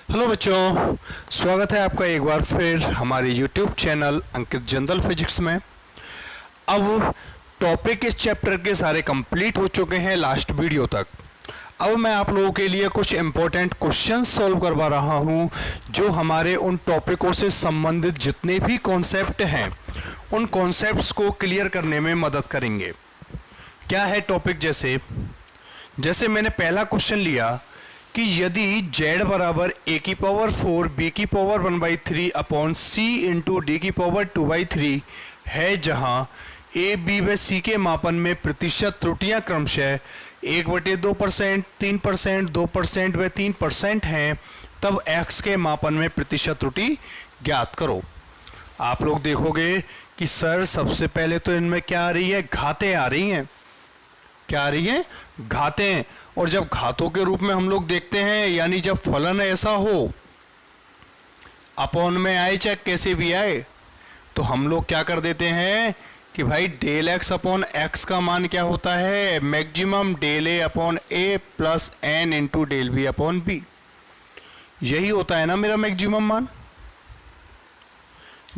Hello बच्चों, स्वागत है आपका एक बार फिर हमारे YouTube चैनल अंकित जनरल फिजिक्स में। अब टॉपिक इस चैप्टर के सारे कंप्लीट हो चुके हैं लास्ट वीडियो तक। अब मैं आप लोगों के लिए कुछ इम्पोर्टेंट क्वेश्चन सॉल्व करवा रहा हूं जो हमारे उन टॉपिकों से संबंधित जितने भी कॉन्सेप्ट हैं उन कॉन्सेप्ट्स को क्लियर करने में मदद करेंगे। क्या है टॉपिक? जैसे मैंने पहला क्वेश्चन लिया कि यदि z बराबर a की पावर 4 b की power 1/3 upon c into D की पावर 2/3 है, जहां a b व c के मापन में प्रतिशत त्रुटियां क्रमशः 1/2%, 3%, 2% व 3% हैं, तब x के मापन में प्रतिशत त्रुटि ज्ञात करो। आप लोग देखोगे कि सर सबसे पहले तो इनमें क्या आ रही है? घातें आ रही हैं। क्या आ रही है? घातें। और जब घातों के रूप में हम लोग देखते हैं, यानी जब फलन ऐसा हो, अपॉन में आए चाहे कैसे भी आए, तो हम लोग क्या कर देते हैं कि भाई डेल एक्स अपॉन एक्स का मान क्या होता है? Maximum del A upon A plus N into del B upon B. यही होता है ना मेरा मैक्सिमम मान।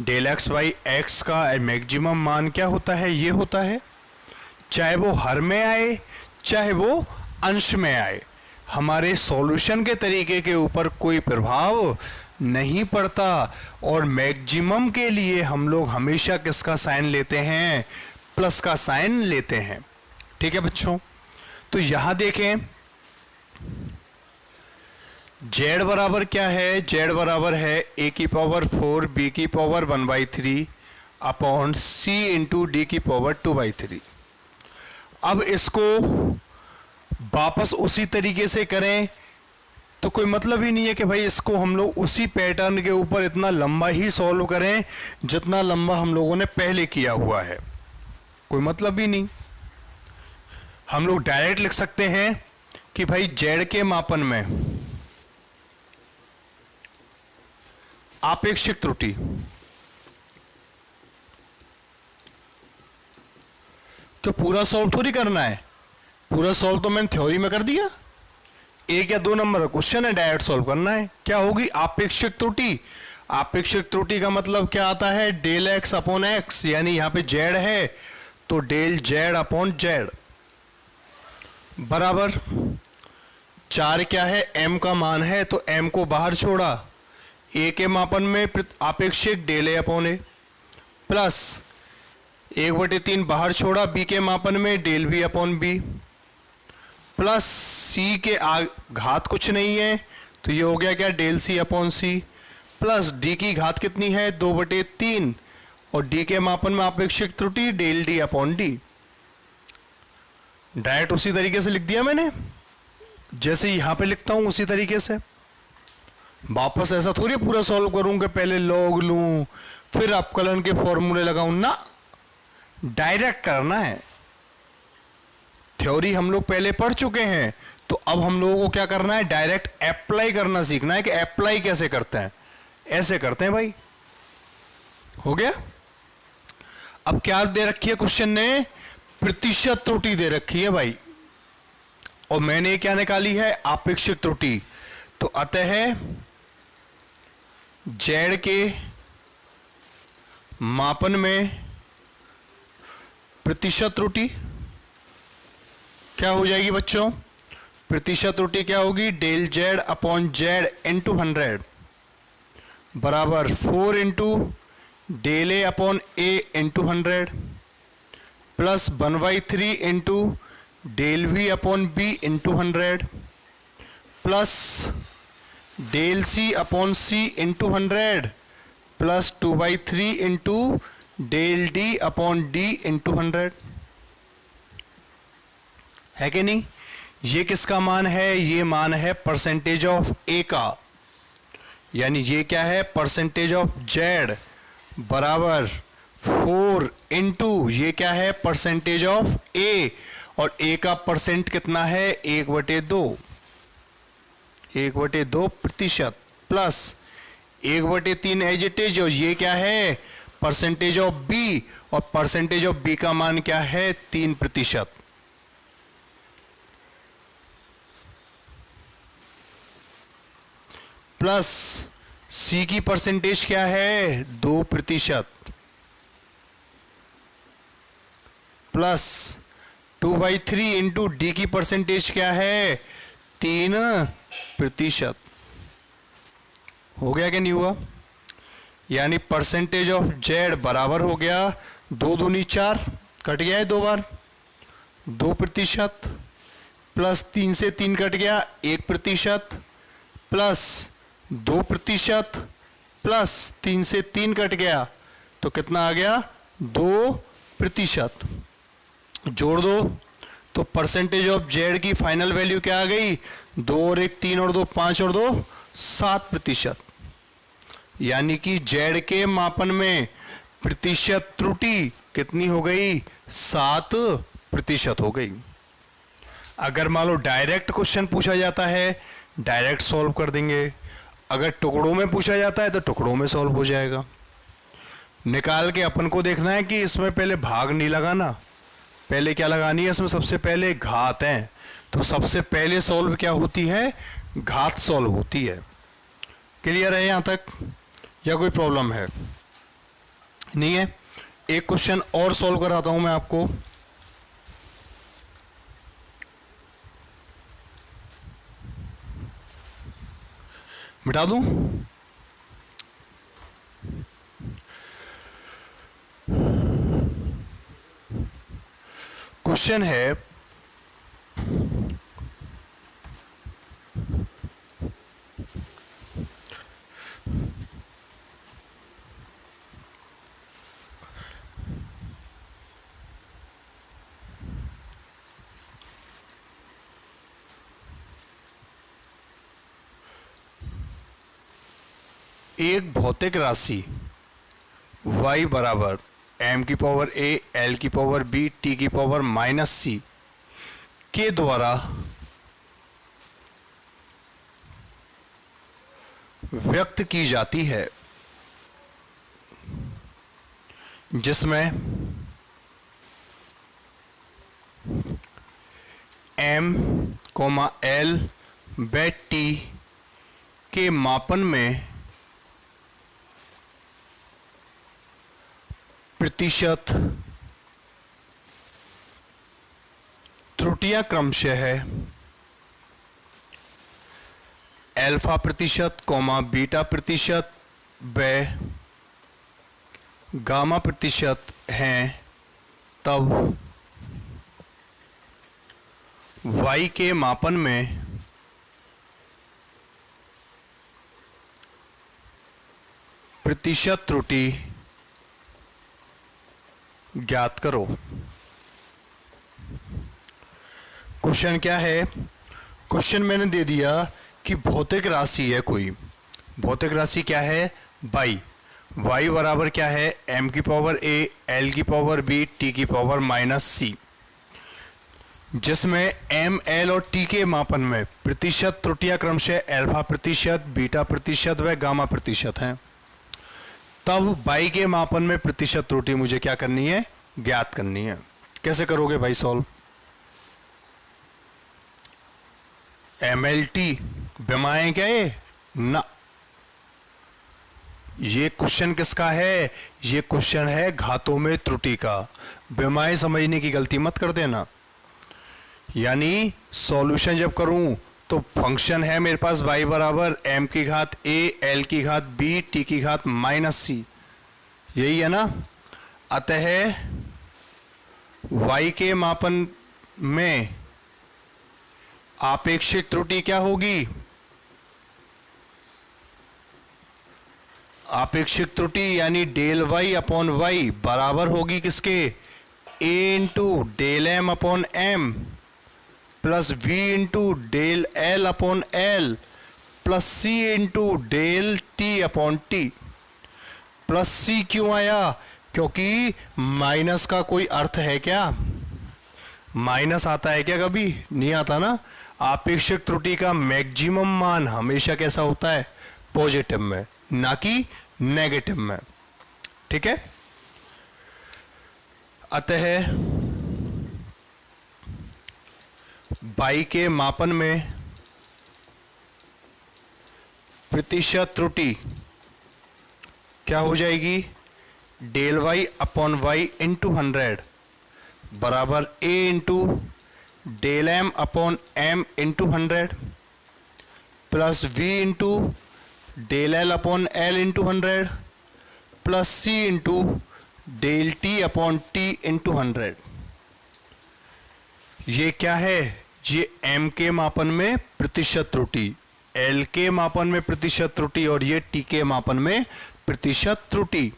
डेल एक्स बाई एक्स का मैक्सिमम मान क्या होता है? ये होता है, चाहे वो हर में आए चाहे वो अंश में आए, हमारे सॉल्यूशन के तरीके के ऊपर कोई प्रभाव नहीं पड़ता। और मैक्सिमम के लिए हम लोग हमेशा किसका साइन लेते हैं? प्लस का साइन लेते हैं। ठीक है बच्चों, तो यहां देखें z बराबर क्या है? z बराबर है a की पावर 4 b की power 1/3 upon c into D की पावर 2/3। अब इसको वापस उसी तरीके से करें तो कोई मतलब ही नहीं है कि भाई इसको हम लोग उसी पैटर्न के ऊपर इतना लंबा ही सॉल्व करें जितना लंबा हम लोगों ने पहले किया हुआ है। कोई मतलब ही नहीं। हम लोग डायरेक्ट लिख सकते हैं कि भाई z के मापन में आपेक्षिक त्रुटि, तो पूरा सॉल्व थोड़ी करना है। पूरा सॉल्व तो मैंने थ्योरी में कर दिया। 1 या 2 नंबर का क्वेश्चन है, डायरेक्ट सॉल्व करना है। क्या होगी? आपेक्षिक त्रुटि। आपेक्षिक त्रुटि का मतलब क्या आता है? डेल एक्स अपॉन एक्स, यानी यहां पे z है तो डेल z अपॉन z बराबर 4 क्या है? m का मान है तो m को बाहर छोड़ा, a के मापन में आपेक्षिक del a upon A plus 1/3 बाहर छोड़ा, b के मापन में del b upon B plus c के घात कुछ नहीं है तो ये हो गया क्या? Del c upon C plus d की घात कितनी है? 2/3 और d के मापन में आपेक्षिक त्रुटि del d upon D. Direct उसी तरीके से लिख दिया मैंने, जैसे यहां पे लिखता हूं उसी तरीके से। वापस ऐसा थोड़ी पूरा सॉल्व करूंगा, पहले लॉग लूं फिर अपकलन के फॉर्मूले लगाऊं ना, डायरेक्ट करना है। थ्योरी हम लोग पहले पढ़ चुके हैं, तो अब हम लोगों को क्या करना है? डायरेक्ट अप्लाई करना सीखना है कि अप्लाई कैसे करते हैं। ऐसे करते हैं भाई। हो गया? अब क्या दे रखी है क्वेश्चन ने? प्रतिशत त्रुटि दे रखी है भाई, और मैंने क्या निकाली है? आपेक्षिक त्रुटि। तो अतः z के मापन में प्रतिशत त्रुटि क्या हो जाएगी बच्चों? प्रतिशत त्रुटि क्या होगी? Del z upon z into 100 बराबर 4 into del a upon a into 100 plus 1/3 into del v upon b into 100 plus del c upon c into 100 plus 2/3 into del d upon d into 100। है कि नहीं? ये किसका मान है? ये मान है परसेंटेज ऑफ ए का, यानी ये क्या है? परसेंटेज ऑफ z बराबर 4 इंटू ये क्या है? परसेंटेज ऑफ ए, और ए का परसेंट कितना है? 1/2 प्रतिशत प्लस 1/3 एज इट इज, और ये क्या है? परसेंटेज ऑफ बी, और परसेंटेज ऑफ बी का मान क्या है? 3%। प्लस सी की परसेंटेज क्या है 2%, प्लस 2/3 इंटू डी की परसेंटेज क्या है 3%। हो गया कि नहीं हुआ? यानी परसेंटेज ऑफ जेड बराबर हो गया 2 दूनी 4, कट गया है 2 बार, 2% प्लस 3 से 3 कट गया 1%, प्लस 2% प्लस 3 से 3 कट गया तो कितना आ गया 2%। जोड़ दो तो परसेंटेज ऑफ जेड की फाइनल वैल्यू क्या आ गई 2 और 1 3 और 2 5 और 2 7%। यानी कि जेड के मापन में प्रतिशत त्रुटि कितनी हो गई 7% हो गई। अगर मान लो डायरेक्ट क्वेश्चन पूछा जाता है डायरेक्ट सॉल्व कर देंगे, अगर टुकड़ों में पूछा जाता है तो टुकड़ों में सॉल्व हो जाएगा। निकाल के अपन को देखना है कि इसमें पहले भाग नहीं लगाना, पहले क्या लगानी है इसमें सबसे पहले घात है, तो सबसे पहले सॉल्व क्या होती है घात सॉल्व होती है। क्लियर है यहां तक या कोई प्रॉब्लम है? नहीं है। एक क्वेश्चन और सॉल्व कराता हूं मैं आपको। मिटा दूं? क्वेश्चन है एक भौतिक राशि y बराबर m की पावर a l की पावर b t की पावर -c के द्वारा व्यक्त की जाती है, जिसमें m, l व t के मापन में प्रतिशत त्रुटियां क्रमशः है अल्फा प्रतिशत, बीटा प्रतिशत व गामा प्रतिशत हैं, तब y के मापन में प्रतिशत त्रुटि ज्ञात करो। क्वेश्चन क्या है? क्वेश्चन मैंने दे दिया कि भौतिक राशि है कोई, भौतिक राशि क्या है y बराबर क्या है m की पावर a, l की पावर b, t की पावर -c, जिसमें m, l और t के मापन में प्रतिशत त्रुटियां क्रमशः अल्फा प्रतिशत, बीटा प्रतिशत व गामा प्रतिशत हैं। तब y के मापन में प्रतिशत त्रुटि मुझे क्या करनी है ज्ञात करनी है। कैसे करोगे भाई सॉल्व? MLT बिमाएं क्या ये ना, ये क्वेश्चन किसका है? ये क्वेश्चन है घातों में त्रुटि का। बिमाएं समझने की गलती मत कर देना। यानी सॉल्यूशन जब करूं तो फंक्शन है मेरे पास y बराबर m की घात a, l की घात b, t की घात -c, यही है ना। अतः y के मापन में आपेक्षिक त्रुटि क्या होगी? आपेक्षिक त्रुटि यानी डेल y अपॉन y बराबर होगी किसके a into del m upon m plus v into del l upon l plus c into del t upon t। Plus c क्यों आया? क्योंकि माइनस का कोई अर्थ है क्या? माइनस आता है क्या? कभी नहीं आता ना। आपेक्षिक त्रुटि का मैक्सिमम मान हमेशा कैसा होता है? पॉजिटिव में, ना कि नेगेटिव में। ठीक है। अतः y के मापन में प्रतिशत त्रुटि क्या हो जाएगी, del Y upon Y into 100 बराबर A into del M upon M into 100 plus V into del L upon L into 100 plus C into del T upon T into 100। ये क्या है, ये एम के मापन में प्रतिशत त्रुटि, एल के मापन में प्रतिशत त्रुटि और ये टी के मापन में प्रतिशत त्रुटि।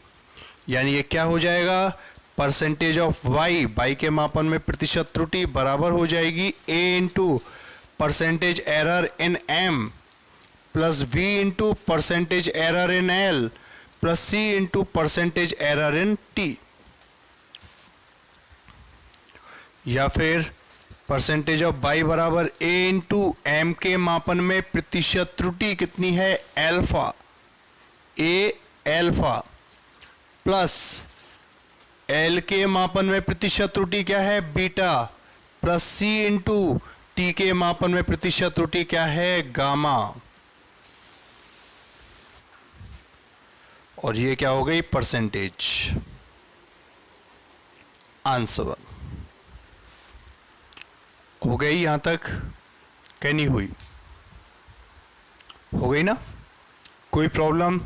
यानी ये क्या हो जाएगा, परसेंटेज ऑफ वाई, वाई के मापन में प्रतिशत त्रुटि बराबर हो जाएगी A into percentage error in M plus V into percentage error in L plus C into percentage error in T. या फिर परसेंटेज ऑफ बाई बराबर ए इंटू एम के मापन में प्रतिशत त्रुटि कितनी है, एल्फा, ए एल्फा प्लस एल के मापन में प्रतिशत त्रुटि क्या है, beta plus C into T के मापन में प्रतिशत त्रुटि क्या है, गामा। और ये क्या हो गई, परसेंटेज। आंसर हो गई, यहां तक क्या नहीं हुई, हो गई ना, कोई प्रॉब्लम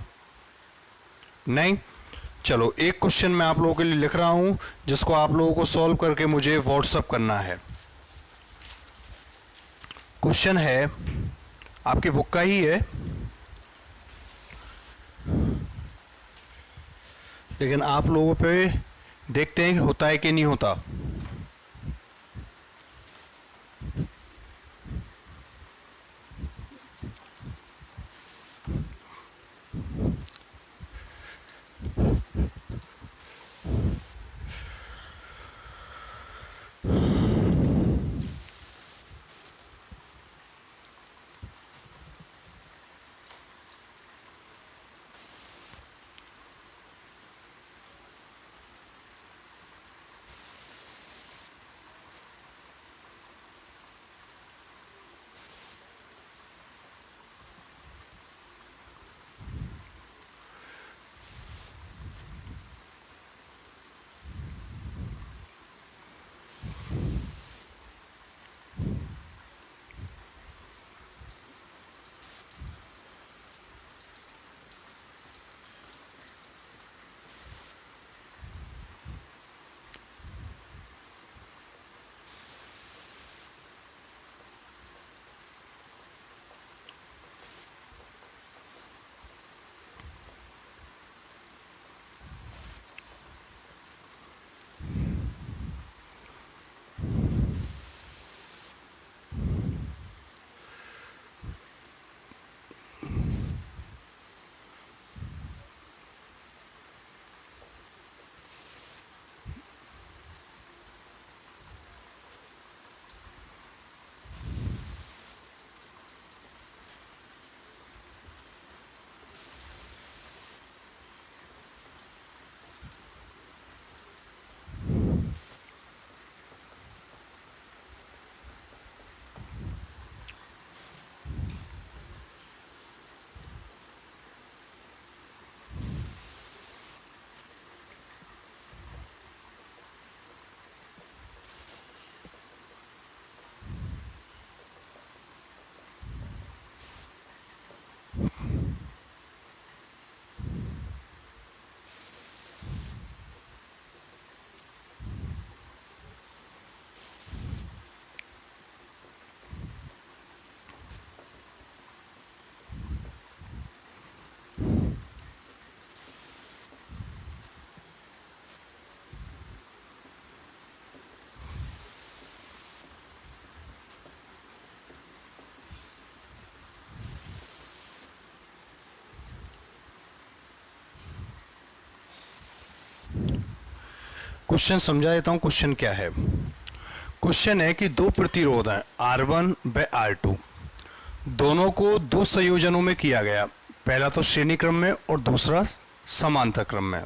नहीं। चलो एक क्वेश्चन मैं आप लोगों के लिए लिख रहा हूं जिसको आप लोगों को सॉल्व करके मुझे व्हाट्सएप करना है। क्वेश्चन है आपकी बुक का ही है, लेकिन आप लोगों पे देखते हैं कि होता है कि नहीं होता। क्वेश्चन समझा देता हूं, क्वेश्चन क्या है। क्वेश्चन है कि दो प्रतिरोध हैं R1 व R2, दोनों को दो संयोजनों में किया गया, पहला तो श्रेणी क्रम में और दूसरा समांतर क्रम में।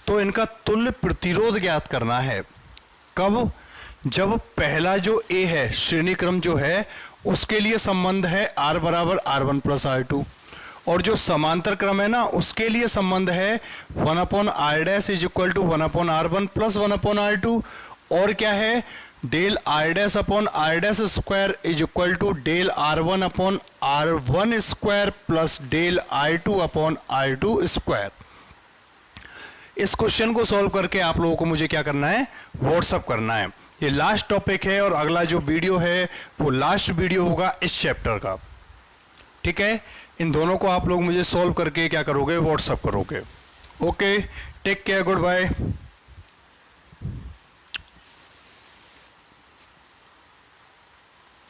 तो इनका तुल्य प्रतिरोध ज्ञात करना है। कब? जब पहला जो A है, श्रेणी क्रम जो है, उसके लिए संबंध है R बराबर R1 प्लस R2, और जो समांतर क्रम है ना उसके लिए संबंध है 1/r dash is equal to 1/r1 plus 1/r2, और क्या है del r dash upon r dash square is equal to del r1 upon r1 square plus del r2 upon r2 square. इस क्वेश्चन को सॉल्व करके आप लोगों को मुझे क्या करना है, व्हाट्सअप करना है। ये लास्ट टॉपिक है और अगला जो वीडियो है वो लास्ट वीडियो होगा इस चैप्टर का, ठीक है। इन दोनों को आप लोग मुझे सॉल्व करके क्या करोगे, व्हाट्सअप करोगे। Okay, take care, good bye.